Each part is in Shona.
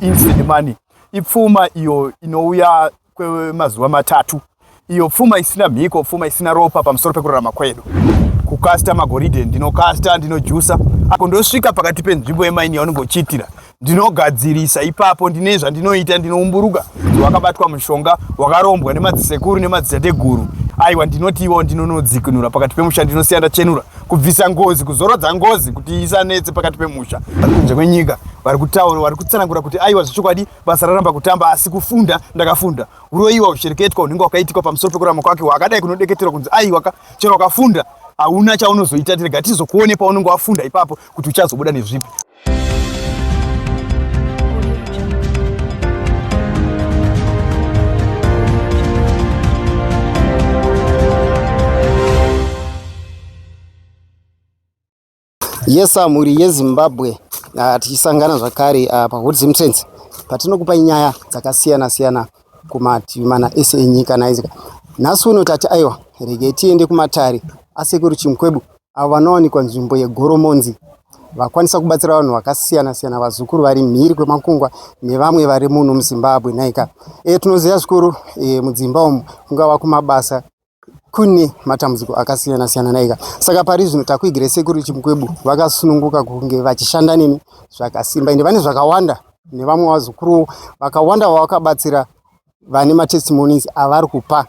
instant money. Ipfuma iyo inouya kwemazuva matatu. Iyo pfuma isina mhiko, pfuma isina ropa pamusoro pekurarama kwedu. Kukasta magoridhe, ndinokasta, ndinojusa. Ako ndosvika pakati penzvimbo yemaini yaunongochitira. Ndinogadzirisa ipapo, ndine zvandinoita, ndinoumburuka. Wakabatwa mushonga, wakarombwa nemadzisekuru nemadzitateguru. Aiwa ndinoti iwo ndinonodzikinura pakati pemusha, ndinosiya ndachenura, kubvisa ngozi, kuzorodza ngozi kuti isanetse pakati pemusha. Kunze kwenyika vari kutaura, vari kutsanangura kuti aiwa zvechokwadi basa raramba kutamba, asi kufunda ndakafunda. Uroyiwa uchereketwa unenge wakaitika pamusoro pekurarama kwake wakadai kunodeketerwa kunzi aiwa chero wakafunda hauna chaunozoita, tirega tizokuone paunenge wafunda ipapo kuti uchazobuda nezvipi. Yes, muri yeZimbabwe tichisangana zvakare paVoBATSIRA patinokupa nyaya dzakasiyana siyana kumativi mana ese enyika naizika. Nhasi uno tati aiwa rege tiende kumatare aSekuru Chimukwebu avo vanowanikwa nzvimbo yeGoromonzi vakwanisa kubatsira vanhu vakasiyana siyana, vazukuru vari mhiri kwemakungwa nevamwe vari muno muZimbabwe naika. Tinoziva zvikuru mudzimba umu kungava kumabasa kune matambudziko akasiyana siyana naika. Saka pari zvino takuigire Sekuru Chimukwebu vakasununguka kunge vachishanda nemi zvakasimba, ende vane zvakawanda nevamwe vazukuru vakawanda vavakabatsira vane matestimonies avari kupa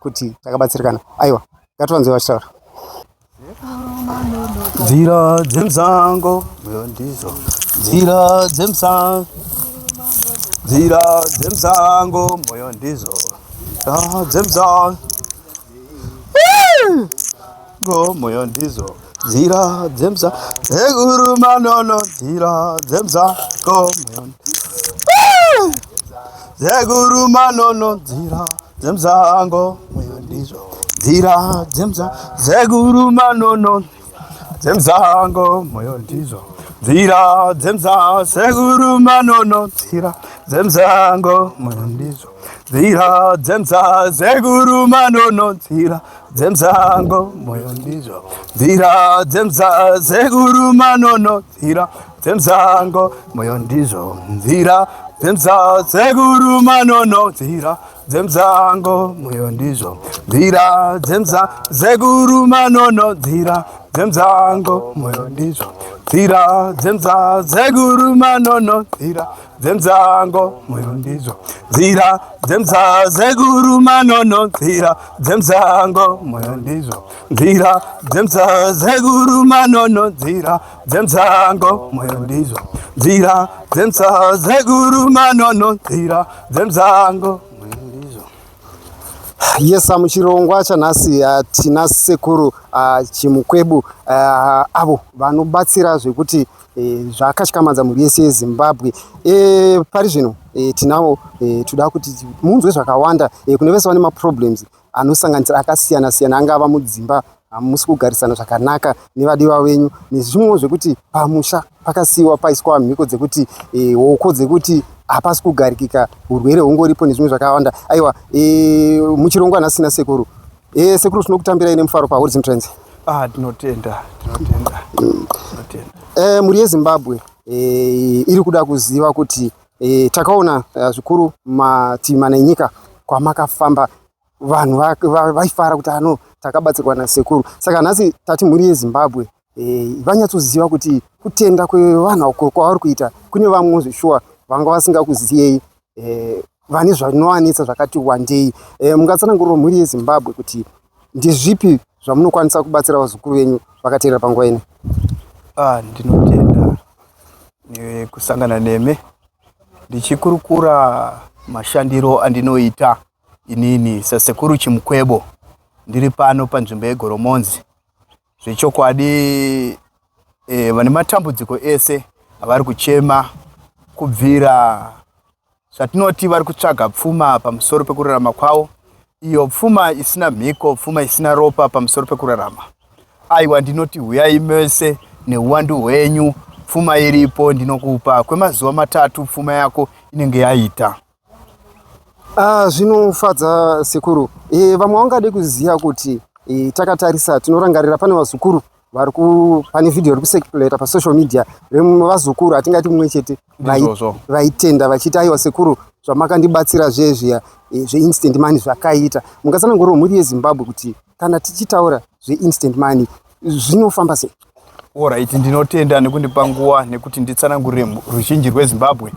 kuti takabatsirikana. Aiwa, ngativanze vachitaura. Nzira dzemsango moyo ndizo, nzira dzemsango, nzira dzemsango moyo ndizo, dzemsango go moyo ndizo, nzira dzemsango Sekuru manono, nzira dzemsango moyo Sekuru manono, nzira dzemsango moyo ndizo, nzira dzemsango Sekuru manono dzemsango moyo ndizo, nzira dzemsango Sekuru manono, nzira dzemsango moyo ndizo, nzira dzemsango Sekuru manono, nzira dzemsango moyo ndizo, nzira dzemsango Sekuru manono, nzira dzemsango moyo ndizo, nzira dzemsango Sekuru manono, nzira dzemsango moyo ndizo, nzira dzemsango Sekuru manono, nzira dzemsango moyo ndizo, nzira dzemsango Sekuru manono, nzira dzemsango moyo ndizo, nzira dzemsango Sekuru manono, nzira dzemsango moyo ndizo, nzira dzemsango Sekuru manono, nzira dzemsango moyo ndizo, nzira dzemsango Sekuru manono, nzira dzemsango moyo ndizo. Yes, muchirongwa chanhasi tina Sekuru Chimukwebu avo vanobatsira zvekuti zvakashikamadza mhuri yese yeZimbabwe. Pari zvino tinavo toda kuti munzwe zvakawanda kune vese vane maproblems anosanganisira akasiyana siyana, angava mudzimba hamusi kugarisana zvakanaka nevadiwa venyu, nezvimwe zvekuti pamusha pakasiyiwa paiswa mhiko dzekuti hoko dzekuti hapasi kugarikika, urwere hungoripo nezvimwe zvakawanda. Aiwa, muchirongwa nhasi naSekuru. Sekuru tinokutambirai nemufaro paVoBATSIRA. Tinotenda. Muri yeZimbabwe iri kuda kuziva kuti takaona zvikuru mativi mana enyika kwamakafamba vanhu vaifara kuti ano takabatsirwa naSekuru. Saka nhasi tati muri yeZimbabwe vanyatsoziva kuti kutenda kwevanhu kwavari kuita kune vamwe zvishuwa vanga vasingakuziyei, vane zvinowanisa zvakati wandei. Mungatsanangurira mhuri yeZimbabwe kuti ndezvipi zvamunokwanisa kubatsira vazukuru venyu vakateerera panguva ino? Ndinotenda kusangana nemi ndichikurukura mashandiro andinoita inini saSekuru Chimukwebu ndiri pano panzvimbo yeGoromonzi. Zvechokwadi vane matambudziko ese avari kuchema kubvira zvatinoti vari kutsvaga pfuma pamusoro pekurarama kwavo, iyo pfuma isina mhiko, pfuma isina ropa pamusoro pekurarama. Aiwa, ndinoti huyai mese neuwandu hwenyu, pfuma iripo, ndinokupa kwemazuva matatu pfuma yako inenge yaita. Zvinofadza Sekuru. Vamwe vangade kuziva kuti takatarisa tinorangarira pane vazukuru pane video iri kusekuleta pasocial media vazukuru atingati mumwe chete vaitenda vachiti aiwa sekuru zvamakandibatsira zvezviya zveinstant money zvakaita mungatsananguriro mhuri yeZimbabwe kuti kana tichitaura zveinstant money zvinofamba sei? Alright, ndinotenda nekundipa nguva nekuti nditsanangurire ruzhinji rweZimbabwe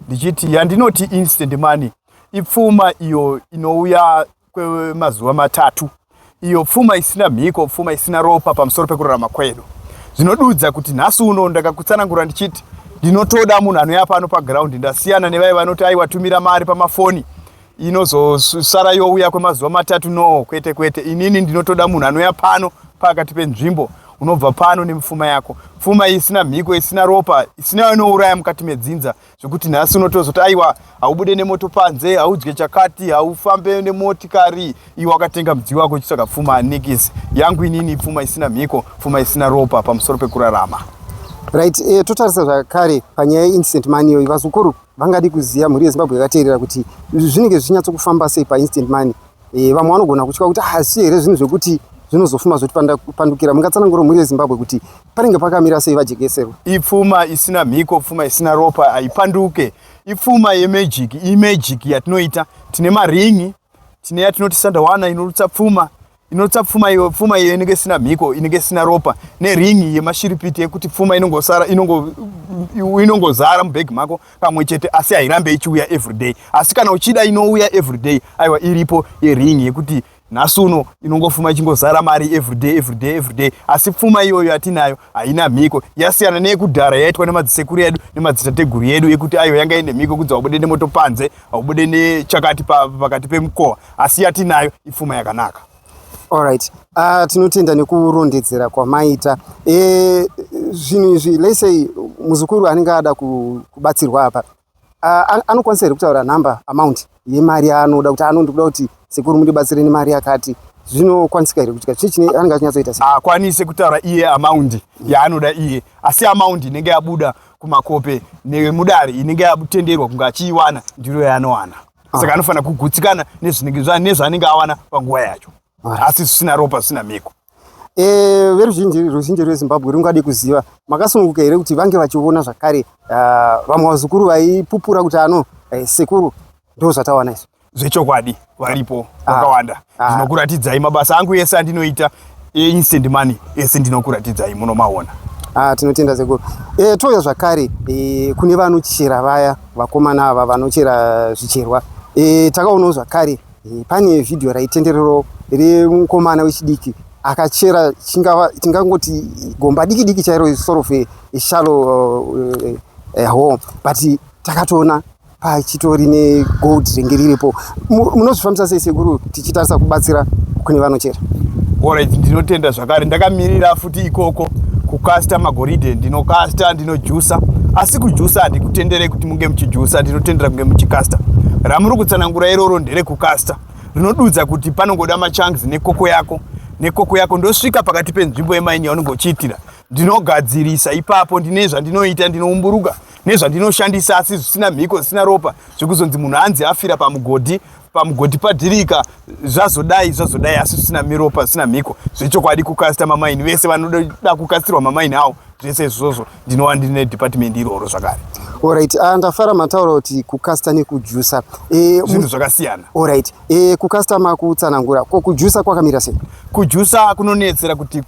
ndichiti yandinoti instant money ipfuma iyo inouya kwemazuva matatu, iyo pfuma isina mhiko, pfuma isina ropa pamusoro pekurarama kwedu. Zvinodudza kuti nhasi uno ndakakutsanangura ndichiti ndinotoda munhu anouya pano paground, ndasiyana nevai vanoti aiwatumira mari pamafoni inozosara youya kwemazuva matatu. No, kwete kwete, inini ndinotoda munhu anouya pano pakati penzvimbo, unobva pano nemupfuma yako, pfuma isina mhiko, isina ropa, isina inouraya mukati medzinza, zvokuti nhasi unotozoti aiwa haubude nemoto panze, haudye chakati, haufambe nemotikari, iwe wakatenga mudziyo wako uchitsvaga pfuma hanikisi. Yangu inini pfuma isina mhiko, pfuma isina ropa pamusoro pekurarama. Right, totarisa zvakare panyaya yeinstant money iyo vazukuru vangadi kuziva, mhuri yeZimbabwe yakateerera kuti zvinenge zvinyatsokufamba sei painstant money. Vamwe vanogona kutya kuti hasi here zvinhu zvekuti zvinozofuma zvotipandukira. Mungatsanangura mhuri yeZimbabwe kuti panenge pakamira sei vajekeserwa? Ipfuma isina mhiko, pfuma isina ropa haipanduke. Ipfuma yemagic, imagic yatinoita. Tine maringi, tine yatinoti sandawana inorutsa pfuma. Inotsa pfuma iyo, pfuma iyo inenge isina mhiko, inenge isina ropa, neringi yemashiripiti yekuti pfuma inongozara mubhegi mako kamwe chete, asi hairambe ichiuya everyday. Asi kana uchida inouya everyday, aiwa iripo yeringi yekuti nhasi uno inongofuma ichingozara mari everyday. Asi pfuma iyoyo yatinayo haina mhiko, yasiyana neyekudhara yaitwa nemadzisekuru edu nemadzitateguru edu yekuti aiwa yanga ine mhiko kudzi haubude nemoto panze, haubude nechakati pakati pemukova. Asi yatinayo ipfuma yakanaka. Alright, tinotenda nekurondedzera kwamaita. Zvinhu izvi, let's say muzukuru anenge ada kubatsirwa apa, anokwanisa here kutaura number amount yemari yaanoda kuti anondoda kuti sekuru mundibatsire nemari yakati? Zvinokwanisika here kuti chii anenge achinyatsoita sei? Akwanise kutaura iye amount yaanoda iye, asi amount inenge yabuda kumakope nemudari inenge yatenderwa kunge achiiwana ndiyo yaanowana. Saka anofanira kugutsikana nezvaanenge awana panguva yacho. Asi zvisina ropa, zvisina mhiko. Veruzhinji rweZimbabwe rungade kuziva, makasununguka here kuti vange vachiona zvakare vamwe vazukuru vaipupura kuti sekuru ndo zvatawana izvo? Zvechokwadi, varipo vakawanda. Ndinokuratidzai mabasa angu ese andinoita instant money, ese ndinokuratidzai munomaona. Tinotenda sekuru. Touya zvakare kune vanochera vaya vakomana ava vanochera zvicherwa. Takaonawo zvakare pane video raitenderero remukomana wechidiki akachera tingangoti gomba diki chairo, sort of a shallow hole, but takatoona pachitori negold ringe riripo. Munozvifambisa sei sekuru tichitarisa kubatsira kune vanochera? Alright, ndinotenda zvakare, ndakamirira futi ikoko kukasta magoridhe, ndinokasta, ndinojusa, asi kujusa handikutendere kuti munge muchijusa, ndinotendera kunge muchikasta. Ramuri kutsanangura iroro nderekukasta, rinodudza kuti panongoda machanks nekoko yako ndosvika pakati penzvimbo yemaini yaunenge uchiitira. Ndinogadzirisa ipapo, ndine zvandinoita, ndinoumburuka nezvandinoshandisa, asi zvisina mhiko, zvisina ropa, zvekuzonzi munhu anzi afira pamugodhi padhirika, zvazodai, asi zvisina miropa, zvisina mhiko. Zvechokwadi kukasta mamaini, vese vanoda kukastirwa mamaini awo, zvese izvozvo ndinova ndine department iroro zvakare. Alright, ndafara mataura kuti kukasta nekujusa zvinhu zvakasiyana. Alright, kukasta makutsanangura, kujusa kwakamira sei? Kujusa kunonetsera kuti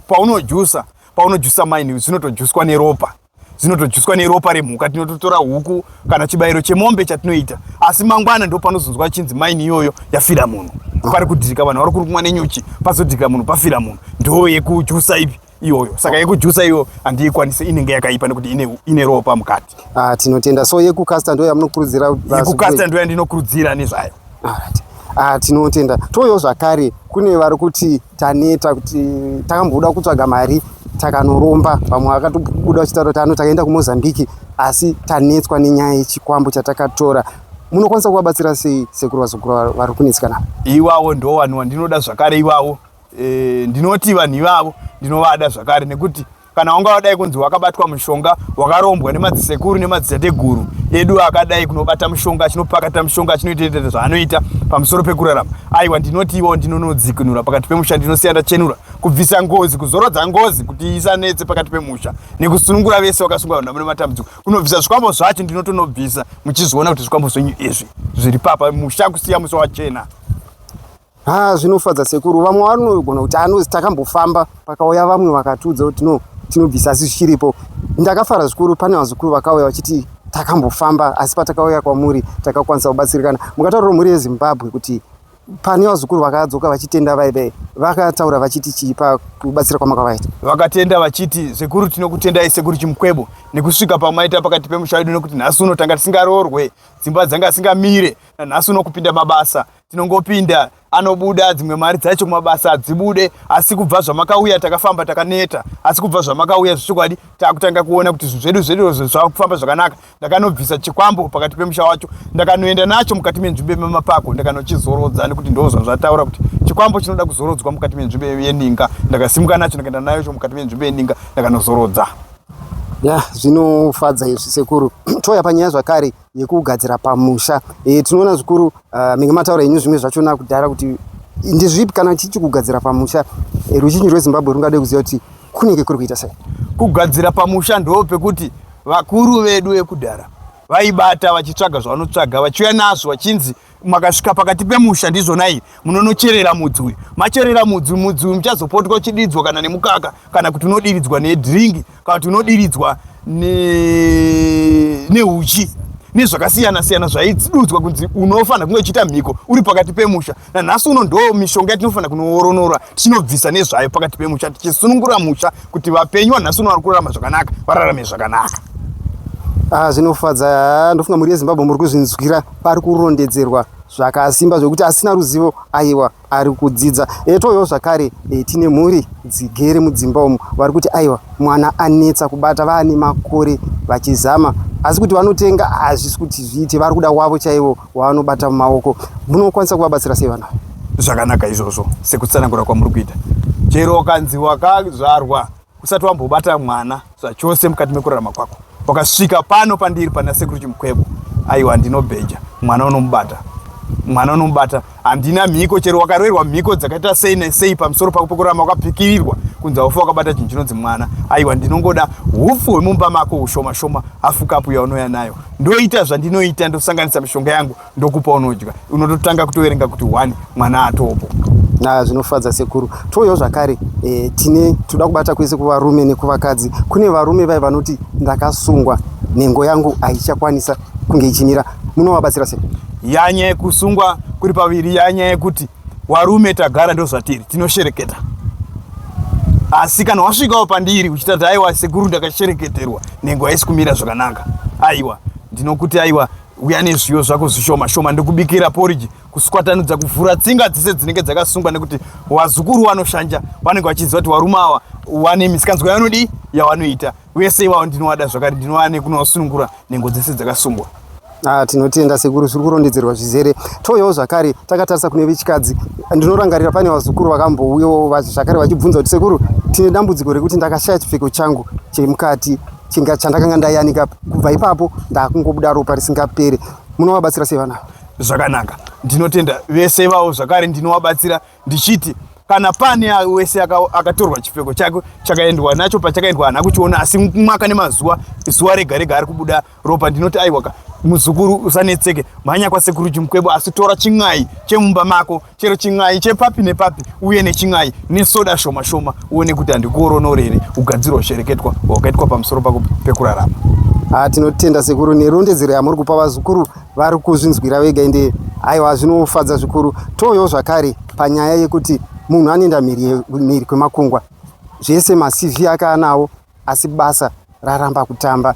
paunojusa maini zvinotojuswa neropa. Zvinotojuswa neropa remhuka, tinototora huku kana chibayiro chemombe chatinoita. Asi mangwana ndo panozonzwa chinzi maini iyoyo yafira munhu. Pari kudhirika vanhu vari kurumwa nenyuchi, pazodhirika munhu pafira munhu. Ndo yekujusa ipi iyoyo. Saka yekujusa iyo handiikwanise, inenge yakaipa nekuti ine ropa mukati. Tinotenda. So yekukasta ndo yamunokurudzira? Yekukasta ndo yandinokurudzira nezvayo. Alright. Tinotenda. Toyo zvakare kune vari kuti taneta kuti takamboda kutsvaga mari takanoromba, vamwe vakatobuda vachitaura kuti takaenda kuMozambique asi tanetswa nenyaya yechikwambo chatakatora. Munokwanisa kuvabatsira sei sekuru vazukuru vari kunetsikana? Iwavo ndo vanhu vandinoda zvakare. Iwavo ndinoti vanhu ivavo ndinovada zvakare, nekuti kana wanga wadai kunzi wakabatwa mushonga wakarombwa nemadzisekuru nemadzitateguru edu akadai kunobata mushonga chinopakata mushonga chinoita zvaanoita pamusoro pekurarama. Aiwa ndinoti iwo ndinonodzikinura pakati pemusha, ndinosiya ndachenura kubvisa ngozi, kuzorodza ngozi kuti isanetse pakati pemusha nekusunungura vese vakasungwa vanhu nematambudziko. Kunobvisa zvikwambo zvacho ndinotonobvisa muchizoona kuti zvikwambo zvenyu izvi zviri papa musha kusiya musi wachena. Zvinofadza sekuru. Vamwe vanogona kuti anozi takambofamba pakauya vamwe vakatudza kuti no tinobvisa asi zvichiripo. Ndakafara zvikuru. Pane vazukuru vakauya vachiti takambofamba asi patakauya kwamuri takakwanisa kubatsirikana. Mukataura muri yeZimbabwe kuti pane vazukuru vakadzoka vachitenda vaive vakataura vachiti chipa kubatsira kwamakavaita. Vakatenda vachiti Sekuru tinokutendai Sekuru Chimukwebu nekusvika pamaita pakati pemusha wedu nekuti nhasi uno tanga tisingaroorwe, dzimba dzanga dzisingamire, nanhasi uno kupinda mabasa tinongopinda anobuda, dzimwe mari dzacho mabasa dzibude, asi kubva zvamakauya takafamba takaneta, asi kubva zvamakauya zvichokwadi takutanga kuona kuti zvedu zvakufamba zvakanaka. Ndakanobvisa chikwambo pakati pemusha wacho, ndakanoenda nacho mukati menzvimbo yemapako, ndakanochizorodza nekuti ndozva zvataura kuti chikwambo chinoda kuzorodzwa mukati menzvimbo yeninga. Ndakasimuka nacho ndakaenda nacho mukati menzvimbo yeninga ndakanozorodza. Zvinofadza izvi sekuru. Toya panyaya zvakare yekugadzira pamusha. Tinoona zvikuru minge mataura inyu zvimwe zvachona kudhara kuti ndizvipi kana tichi kugadzira pamusha ruzhinji rweZimbabwe rungade kuziva kuti kunenge kuri kuita sei. Kugadzira pamusha ndo pekuti vakuru vedu vekudhara vaibata vachitsvaga zvavanotsvaga vachiuya nazvo vachinzi makasvika pakati pemusha ndizvonai munonocherera mudzi uyu. Macherera mudzi uyu muchazopotwa uchididzwa kana nemukaka, kana kuti unodiridzwa nedhiringi, kana kuti unodiridzwa neuchi nezvakasiyana siyana zvaidudzwa kunzi unofanira kunge uchiita mhiko uri pakati pemusha. Nanhasi uno ndo mishonga yatinofanira kunoronora tichinobvisa nezvayo pakati pemusha, tichisunungura musha kuti vapenyu vanhasi uno vari kurarama zvakanaka vararame zvakanaka. Zvinofadza. Ndofunga muri yeZimbabwe muri kuzvinzwira pari kurondedzerwa zvakasimba zvokuti asina ruzivo aiwa ari kudzidza. Toyo zvakare tine mhuri dzigere mudzimba umu vari kuti aiwa mwana anetsa kubata, vaane makore vachizama asi kuti vanotenga hazvisi kuti zviite, vari kuda wavo chaivo wavanobata mumaoko. Munokwanisa kuvabatsira sei vana? Zvakanaka izvozvo sekutsanangura kwamuri kuita. Chero wakanzi wakazvarwa usati wambobata mwana zvachose mukati mekurarama kwako, wakasvika pano pandiri pana Sekuru Chimukwebu, aiwa ndinobheja mwana unomubata, mwana unomubata. Handina mhiko, chero wakarwerwa mhiko dzakaita sei nesei pamusoro pako pekurarama wakapikirirwa kunzi haufa wakabata chinhu chinonzi mwana. Aiwa ndinongoda hupfu hwemumba mako ushoma shoma, afukapu yaunouya nayo. Ndoita zvandinoita, ndosanganisa mishonga yangu ndokupa unodya, unototanga kutoverenga kuti 1 mwana atopo. Zvinofadza sekuru. Toyo zvakare tine toda kubata kwese kuvarume nekuvakadzi. Kune varume vai vanoti ndakasungwa nhengo yangu haichakwanisa kunge ichimira. Munovabatsira sei? Yanya yekusungwa kuri paviri, yanya yekuti warume tagara ndozvatiri tinoshereketa. Asi kana wasvikawo pandiri uchitati aiwa sekuru ndakashereketerwa nhengo haisi kumira zvakanaka, aiwa ndinokuti aiwa uya nezviyo zvako zvishoma shoma ndokubikira poriji kuswatanudza kuvhura tsinga dzese dzinenge dzakasungwa, nekuti wazukuru wanoshanja vanenge vachiziva kuti varume ava wane misikanzwa yanodi yavanoita. Vese ivavo ndinovada zvakare, ndinowane kunosunungura nhengo dzese dzakasungwa. Tinotenda sekuru zviri kurondedzerwa zvizere. Toyawo zvakare takatarisa kune vechikadzi. Ndinorangarira pane vazukuru vakambouyawo zvakare vachibvunza kuti sekuru tine dambudziko rekuti ndakashaya chipfeko changu chemukati chandakanga ndayanika, kubva ipapo ndakungobuda ropa risingapere. Munovabatsira sei vana? Zvakanaka, ndinotenda vese ivavo zvakare ndinovabatsira ndichiti kana pane wese akatorwa chipfeko chake chakaendwa nacho pachakaendwa hana kuchiona, asi mwaka nemazuva zuva rega rega ari kubuda ropa, ndinoti aiwa muzukuru usanetseke, mhanya kwaSekuru Chimukwebu, asi tora chin'ai chemumba mako, chero chin'ai chepapi nepapi uye nechin'ai nesoda shoma shoma, uone kuti handikuoronorere ugadziro hushereketwa hwakaitwa pamusoro pako pekurarama. Tinotenda sekuru nerondedzero yamuri kupa vazukuru vari kuzvinzwira vega ende aiwa zvinofadza zvikuru. Toyo zvakare panyaya yekuti munhu anoenda mhiri kwemakungwa, zvese maCV akaanawo asi basa raramba kutamba.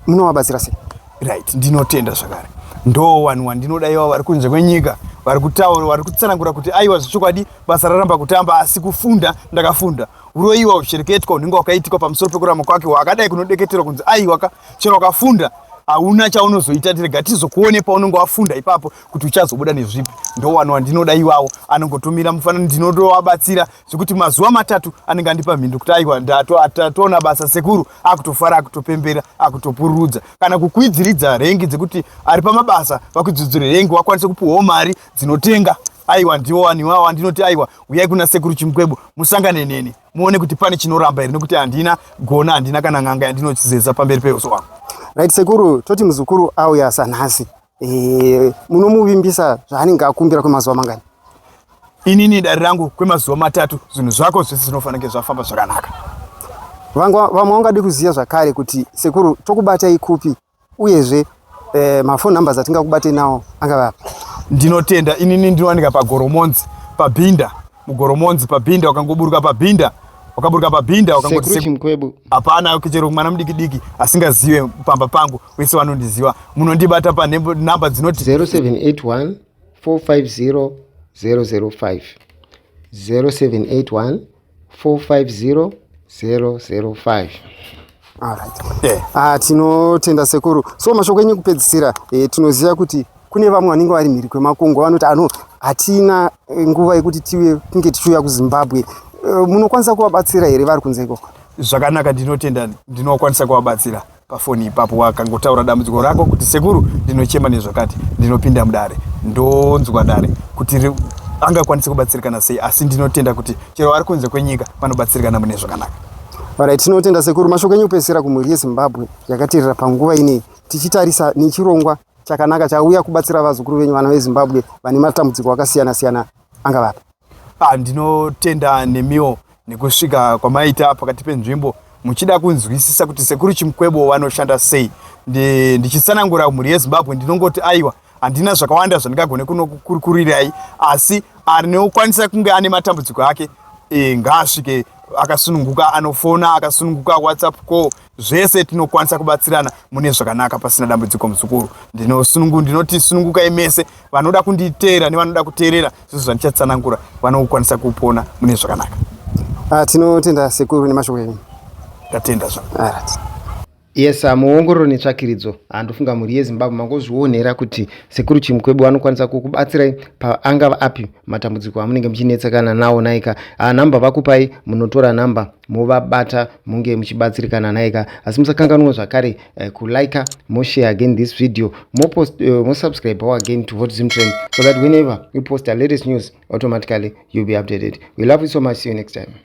Munovabatsira sei? Right, ndinotenda zvakare. Ndo vanhu vandinoda ivo vari kunze kwenyika vari kutaura, vari kutsanangura kuti aiwa zvechokwadi basa raramba kutamba, asi kufunda ndakafunda. Uroyiwa ushereketwa unenge wakaitika pamusoro pekurarama kwake hwakadai kunodeketerwa kunzi aiwa chero wakafunda hauna chaunozoita, tirega tizokuone paunenge wafunda ipapo kuti uchazobuda nezvipi. Ndo vanhu vandinoda iwawo, anongotumira mufananidzo ndinotovabatsira zvekuti mazuva matatu anenge andipa mhindu kuti aiwa ndatoona basa Sekuru akutofara, akutopembera, akutopururudza, kana kukwidziridza rengi dzekuti ari pamabasa vakudzudzure rengi wakwanise kupiwawo mari dzinotenga. Aiwa ndiwo vanhu ivavo andinoti aiwa uyai kuna Sekuru Chimukwebu musangane neni muone kuti pane chinoramba here, nekuti handina gona, handina kana n'anga yandinochizeza pamberi peuso wangu. Right, Sekuru, toti muzukuru auya sanhasi, munomuvimbisa zvaanenge akumbira kwemazuva mangani? Inini dare rangu kwemazuva matatu zvinhu zvako zvese zvinofanira zvafamba zvakanaka. Vamwe vangade kuziva zvakare kuti Sekuru tokubatai kupi, uyezve mafoni namba dzatingakubatai nawo angavapi? Ndinotenda inini ndinowanika pagoromonzi pabhinda, mugoromonzi pabhinda, wakangoburuka pabhinda, wakaburuka pabhinda wakangoti Sekuru Chimukwebu. Hapana chero mwana mudiki asingazive pamba pangu, wese vanondiziva. Munondibata panamba dzinoti 0781 450 005 0781 450 005. Alright. Tinotenda Sekuru. So mashoko enyu kupedzisira, tinoziva kuti kune vamwe vanenge vari mhiri kwemakungo vanoti hatina nguva yekuti tinge tichiuya kuZimbabwe. Munokwanisa kuvabatsira here vari kunze ikoko? Zvakanaka, ndinotenda ndinokwanisa kuvabatsira pafoni ipapo. Wakangotaura dambudziko rako kuti Sekuru ndinochema nezvakati, ndinopinda mudare, ndonzwa dare kuti angakwanisa kubatsirikana sei, asi ndinotenda kuti chero vari kunze kwenyika vanobatsirikana mune zvakanaka. Alright, tinotenda Sekuru. Mashoko enyu kupedzisira kumhuri yeZimbabwe yakateerera panguva ine, tichitarisa nechirongwa chakanaka chauya kubatsira vazukuru venyu vana veZimbabwe vane matambudziko akasiyana-siyana angavapi? Ndinotenda nemiwo nekusvika kwamaita pakati penzvimbo muchida kunzwisisa kuti Sekuru Chimukwebu vanoshanda sei. Ndichitsanangura mhuri yeZimbabwe ndinongoti aiwa handina zvakawanda zvandingagone kunokurukurirai, asi anokwanisa kunge ane matambudziko ake ngaasvike akasununguka, anofona akasununguka, WhatsApp call, zvese tinokwanisa kubatsirana mune zvakanaka pasina dambudziko muzukuru. Ndinoti sunungukai mese, vanoda kunditeera nevanoda kuteerera zvese zvandichatsanangura vanokwanisa kupona mune zvakanaka. Tinotenda Sekuru nemashoko enyu. Tatenda zvangu. Yes, muongororo netsvakiridzo handofunga mhuri yeZimbabwe mangozvionera kuti Sekuru Chimukwebu anokwanisa kukubatsirai paangava api matambudziko amunenge muchinetsekana nawo naika. Namba vakupai, munotora namba movabata munge muchibatsirikana naika. Asi musakanganwa zvakare kulike, share again this video, subscribe again to VOBATSIRA trend, so that whenever we post the latest news automatically you'll be updated. We love you so much. See you next time.